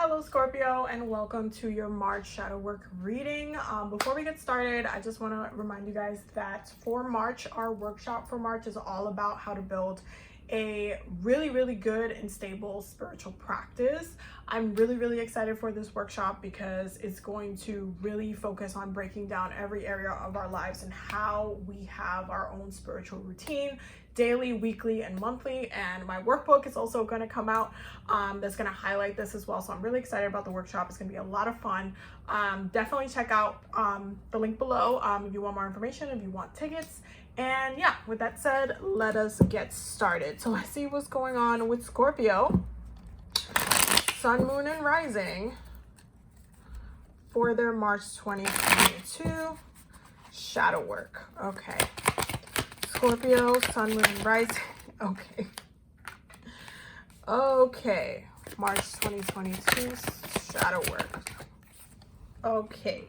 Hello Scorpio, and welcome to your March shadow work reading. Before we get started, I just want to remind you guys that for March, our workshop for March is all about how to build a really good and stable spiritual practice. I'm really excited for this workshop because it's going to really focus on breaking down every area of our lives and how we have our own spiritual routine, daily, weekly, and monthly. And my workbook is also going to come out that's going to highlight this as well. So I'm really excited about the workshop. It's going to be a lot of fun. Definitely check out the link below if you want more information, if you want tickets. And yeah, with that said, let us get started. So let's see what's going on with Scorpio, Sun, Moon, and Rising for their March 2022 shadow work. Okay. Scorpio, Sun, Moon, and Rising. Okay. March 2022 shadow work. Okay.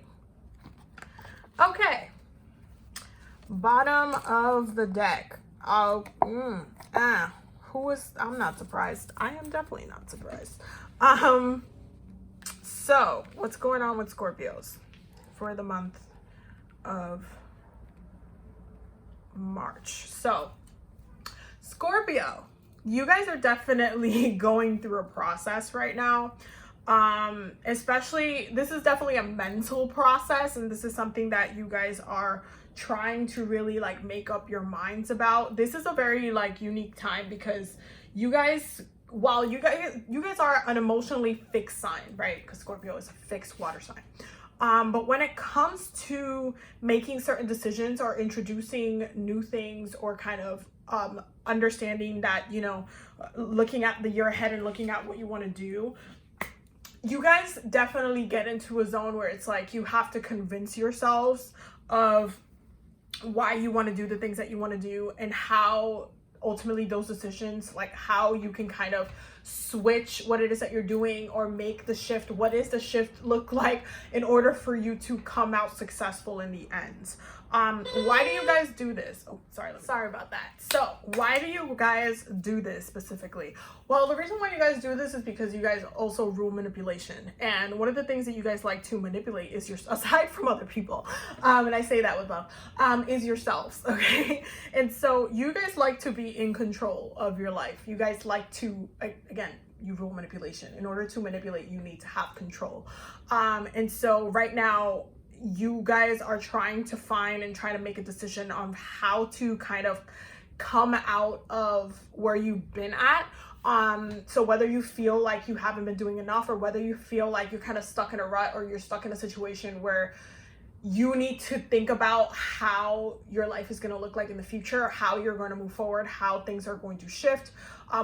Bottom of the deck. I'm not surprised. I am definitely not surprised. So what's going on with Scorpios for the month of March? So Scorpio, you guys are definitely going through a process right now. Especially, this is definitely a mental process, and this is something that you guys are trying to really like make up your minds about. This is a very like unique time because you guys, while you guys are an emotionally fixed sign, right? Because Scorpio is a fixed water sign. But when it comes to making certain decisions or introducing new things or kind of understanding that, you know, looking at the year ahead and looking at what you want to do, you guys definitely get into a zone where it's like you have to convince yourselves of why you want to do the things that you want to do and how ultimately those decisions, like how you can kind of switch what it is that you're doing or make the shift. What is the shift look like in order for you to come out successful in the end? Why do you guys do this? Oh, sorry about that. So why do you guys do this specifically? Well, the reason why you guys do this is because you guys also rule manipulation. And one of the things that you guys like to manipulate is aside from other people, and I say that with love, is yourselves, okay? And so you guys like to be in control of your life. You guys like to, again, you rule manipulation. In order to manipulate, you need to have control. And so right now, you guys are trying to find and try to make a decision on how to kind of come out of where you've been at. So whether you feel like you haven't been doing enough or whether you feel like you're kind of stuck in a rut or you're stuck in a situation where you need to think about how your life is going to look like in the future, how you're going to move forward, how things are going to shift,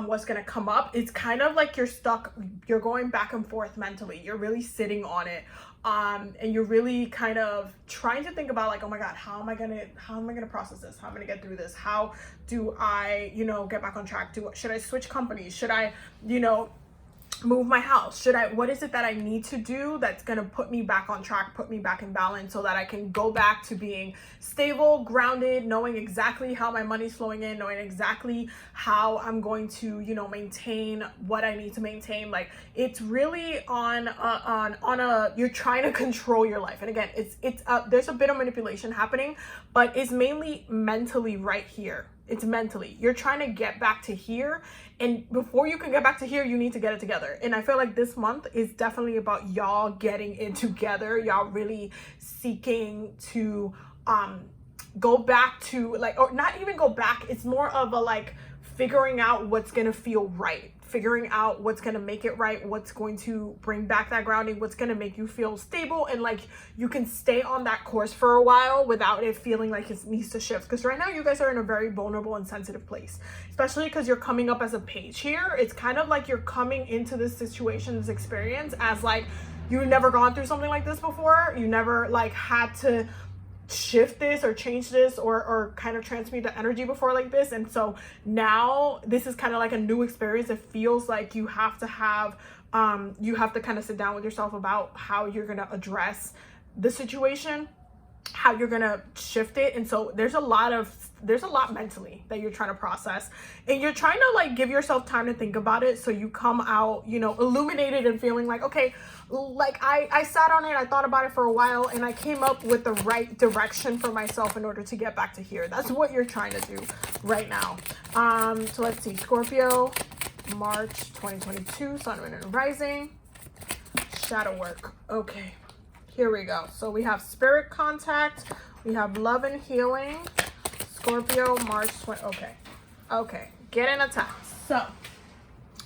what's going to come up. It's kind of like you're stuck, you're going back and forth mentally. You're really sitting on it. And you're really kind of trying to think about like, oh my God, how am I gonna process this? How am I gonna get through this? How do I, get back on track? Should I switch companies? Should I, move my house? What is it that I need to do that's going to put me back on track, put me back in balance so that I can go back to being stable, grounded, knowing exactly how my money's flowing in, knowing exactly how I'm going to, maintain what I need to maintain. Like it's really you're trying to control your life. And again, there's a bit of manipulation happening, but it's mainly mentally right here. It's mentally. You're trying to get back to here. And before you can get back to here, you need to get it together. And I feel like this month is definitely about y'all getting it together. Y'all really seeking to go back to like, or not even go back. It's more of a like figuring out what's going to feel right. Figuring out what's going to make it right, what's going to bring back that grounding, what's going to make you feel stable and like you can stay on that course for a while without it feeling like it needs to shift. Because right now you guys are in a very vulnerable and sensitive place, especially because you're coming up as a page here. It's kind of like you're coming into this situation, this experience as like you've never gone through something like this before. You never like had to shift this or change this or kind of transmute the energy before like this. And so now this is kind of like a new experience. It feels like you have to kind of sit down with yourself about how you're going to address the situation. how you're gonna shift it. And so there's a lot mentally that you're trying to process, and you're trying to like give yourself time to think about it, so you come out, you know, illuminated and feeling like, okay, like I sat on it, I thought about it for a while, and I came up with the right direction for myself in order to get back to here. That's what you're trying to do right now. So let's see, Scorpio, March 2022, Sun, Moon, and Rising, shadow work. Okay, here we go. So we have spirit contact, we have love and healing, Scorpio, March 20. Okay, getting attacked. So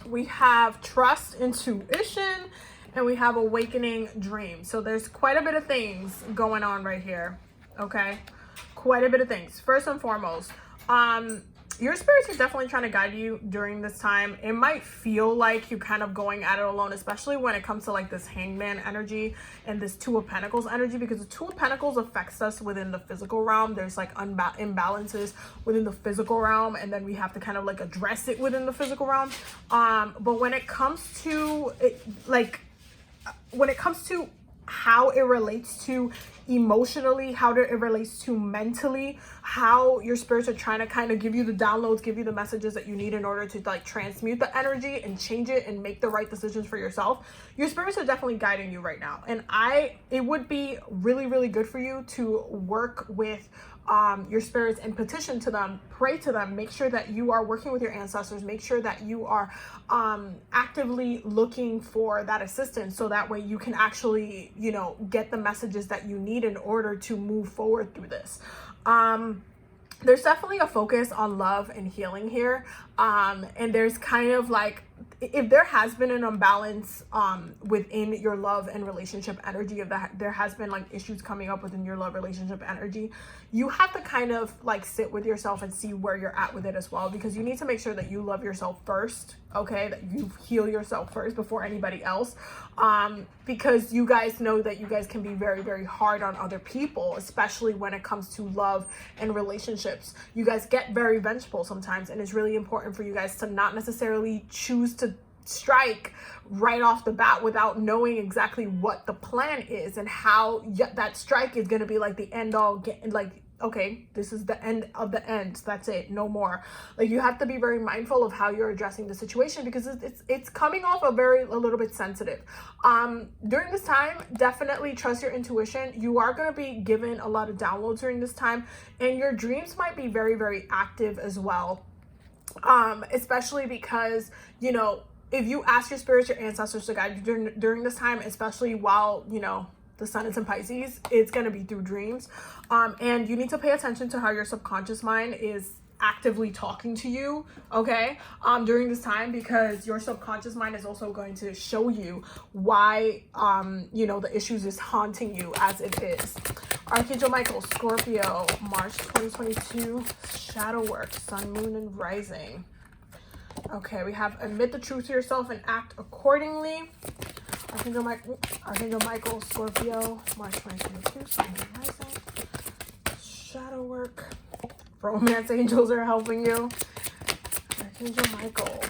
we have trust, intuition, and we have awakening dream. So there's quite a bit of things going on right here. Okay, quite a bit of things. First and foremost, your spirits are definitely trying to guide you during this time. It might feel like you're kind of going at it alone, especially when it comes to like this Hangman energy and this Two of Pentacles energy, because the Two of Pentacles affects us within the physical realm. There's like imbalances within the physical realm, and then we have to kind of like address it within the physical realm. But when it comes to it, like when it comes to how it relates to emotionally, how it relates to mentally, how your spirits are trying to kind of give you the downloads, give you the messages that you need in order to like transmute the energy and change it and make the right decisions for yourself. Your spirits are definitely guiding you right now. And it would be really, really good for you to work with your spirits and petition to them, pray to them, make sure that you are working with your ancestors, make sure that you are actively looking for that assistance, so that way you can actually, you know, get the messages that you need in order to move forward through this. There's definitely a focus on love and healing here. And there's kind of like, if there has been an imbalance within your love and relationship energy, if that there has been like issues coming up within your love relationship energy, you have to kind of like sit with yourself and see where you're at with it as well, because you need to make sure that you love yourself first, okay, that you heal yourself first before anybody else, because you guys know that you guys can be very, very hard on other people, especially when it comes to love and relationships. You guys get very vengeful sometimes, and it's really important for you guys to not necessarily choose to strike right off the bat without knowing exactly what the plan is and how that strike is going to be like the end all, like, okay, this is the end of the end, that's it, no more. Like, you have to be very mindful of how you're addressing the situation, because it's coming off a little bit sensitive. During this time, definitely trust your intuition. You are going to be given a lot of downloads during this time, and your dreams might be very, very active as well. Especially because, you know, if you ask your spirits, your ancestors to guide you during this time, especially while, you know, the sun is in Pisces, it's going to be through dreams. And you need to pay attention to how your subconscious mind is actively talking to you, okay, during this time, because your subconscious mind is also going to show you why, you know, the issues is haunting you as it is. Archangel Michael, Scorpio, March 2022, shadow work, sun, moon, and rising. Okay, we have admit the truth to yourself and act accordingly. Archangel Michael, Scorpio, March 2022, sun, moon, rising. Shadow work. Romance angels are helping you. Archangel Michael.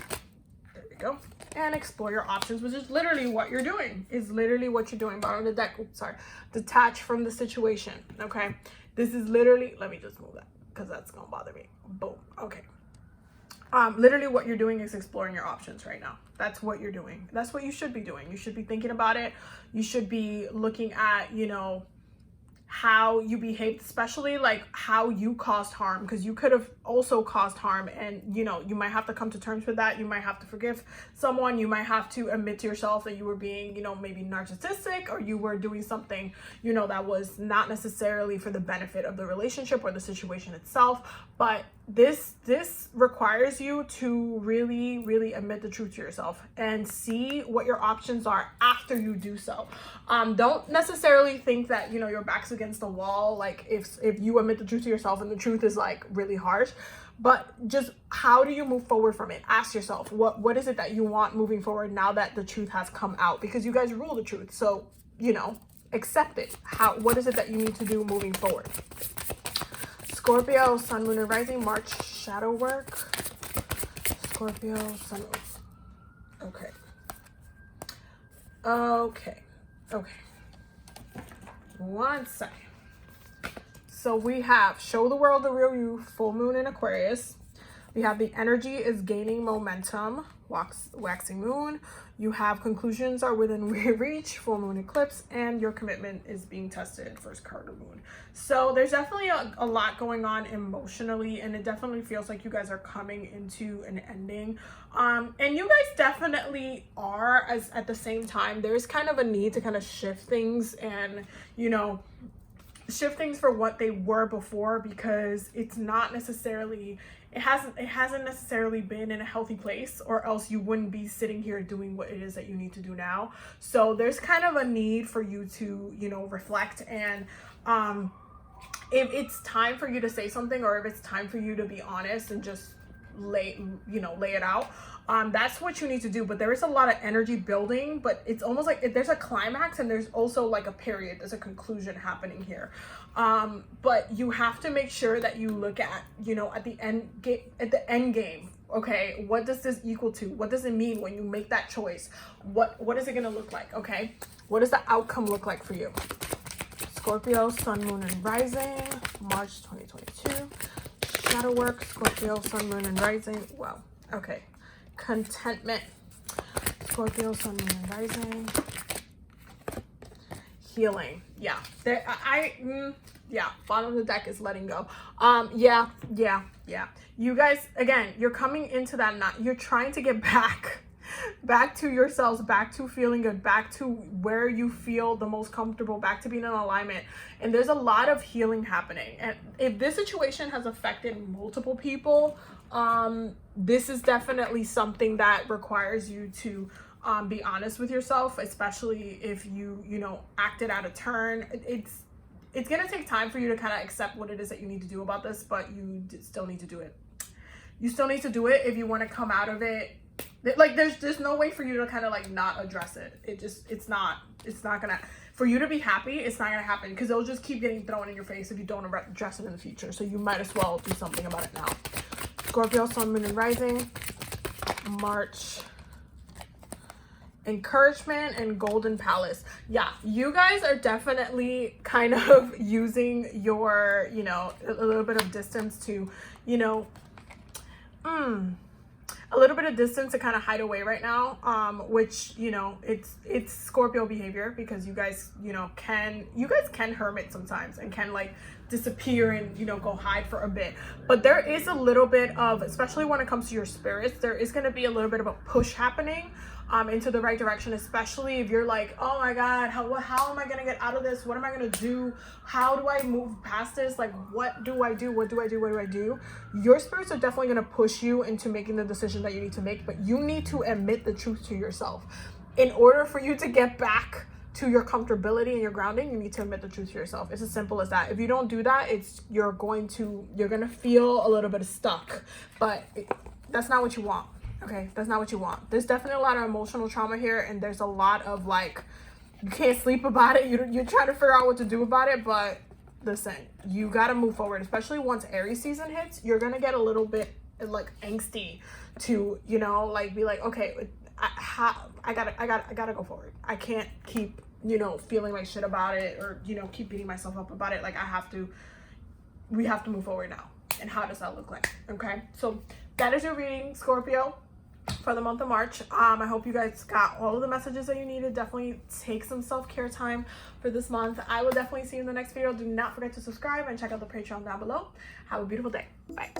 There we go. And explore your options, which is literally what you're doing. Is literally what you're doing. Bottom of the deck. Oops, sorry. Detach from the situation. Okay. This is literally. Let me just move that, because that's gonna bother me. Boom. Okay. Literally what you're doing is exploring your options right now. That's what you're doing. That's what you should be doing. You should be thinking about it. You should be looking at, you know, how you behaved, especially like how you caused harm, because you could have also caused harm, and you know, you might have to come to terms with that. You might have to forgive someone. You might have to admit to yourself that you were being, you know, maybe narcissistic, or you were doing something, you know, that was not necessarily for the benefit of the relationship or the situation itself. But this requires you to really, really admit the truth to yourself and see what your options are after you do so. Don't necessarily think that, you know, your back's against the wall, like if you admit the truth to yourself and the truth is like really harsh, but just how do you move forward from it? Ask yourself, what is it that you want moving forward now that the truth has come out, because you guys rule the truth. So, you know, accept it. What is it that you need to do moving forward? Scorpio, sun, moon, and rising, March, shadow work. Scorpio, sun, okay. Okay. One second. So we have show the world the real you, full moon in Aquarius. We have the energy is gaining momentum, waxing moon. You have conclusions are within reach, full moon eclipse, and your commitment is being tested, first card of moon. So there's definitely a lot going on emotionally, and it definitely feels like you guys are coming into an ending. And you guys definitely are, as at the same time, there's kind of a need to kind of shift things and, you know, shift things for what they were before, because it's not necessarily, it hasn't necessarily been in a healthy place, or else you wouldn't be sitting here doing what it is that you need to do now. So there's kind of a need for you to, you know, reflect, and if it's time for you to say something, or if it's time for you to be honest and just lay it out, that's what you need to do. But there is a lot of energy building, but it's almost like there's a climax and there's also like a period, there's a conclusion happening here. But you have to make sure that you look at, you know, at the end game. Okay, what does this equal to? What does it mean when you make that choice? What is it gonna look like? Okay, what does the outcome look like for you? Scorpio, sun, moon, and rising, March 2022. Shadow work, Scorpio, sun, moon, and rising. Wow. Okay. Contentment, Scorpio, sun, moon, and rising. Healing. Yeah. Bottom of the deck is letting go. Yeah. You guys, again, you're coming into that knot. You're trying to get back to yourselves, back to feeling good, back to where you feel the most comfortable, back to being in alignment. And there's a lot of healing happening. And if this situation has affected multiple people, this is definitely something that requires you to be honest with yourself, especially if you know, acted out of turn. It's gonna take time for you to kind of accept what it is that you need to do about this, but you still need to do it. You still need to do it if you want to come out of it. Like there's no way for you to kind of like not address it. It's not gonna, for you to be happy, it's not gonna happen, because it'll just keep getting thrown in your face if you don't address it in the future. So you might as well do something about it now. Scorpio, sun, moon, and rising, March. Encouragement and golden palace. Yeah, you guys are definitely kind of using your, you know, a little bit of distance to, you know, a little bit of distance to kind of hide away right now, which, you know, it's Scorpio behavior, because you guys, you know, can hermit sometimes and can like disappear and, you know, go hide for a bit. But there is a little bit of, especially when it comes to your spirits, there is going to be a little bit of a push happening into the right direction, especially if you're like, oh my God, how am I gonna get out of this? What am I gonna do? How do I move past this? Like, what do I do? What do I do? Your spirits are definitely gonna push you into making the decision that you need to make, but you need to admit the truth to yourself. In order for you to get back to your comfortability and your grounding, you need to admit the truth to yourself. It's as simple as that. If you don't do that, you're gonna feel a little bit stuck, but that's not what you want. Okay, that's not what you want. There's definitely a lot of emotional trauma here, and there's a lot of like, you can't sleep about it. You're trying to figure out what to do about it, but listen, you gotta move forward. Especially once Aries season hits, you're gonna get a little bit like angsty to, you know, like be like, okay, I gotta go forward. I can't keep, you know, feeling like shit about it, or, you know, keep beating myself up about it. Like we have to move forward now. And how does that look like? Okay, so that is your reading, Scorpio, for the month of March. I hope you guys got all of the messages that you needed. Definitely take some self-care time for this month. I will definitely see you in the next video. Do not forget to subscribe and check out the Patreon down below. Have a beautiful day. Bye.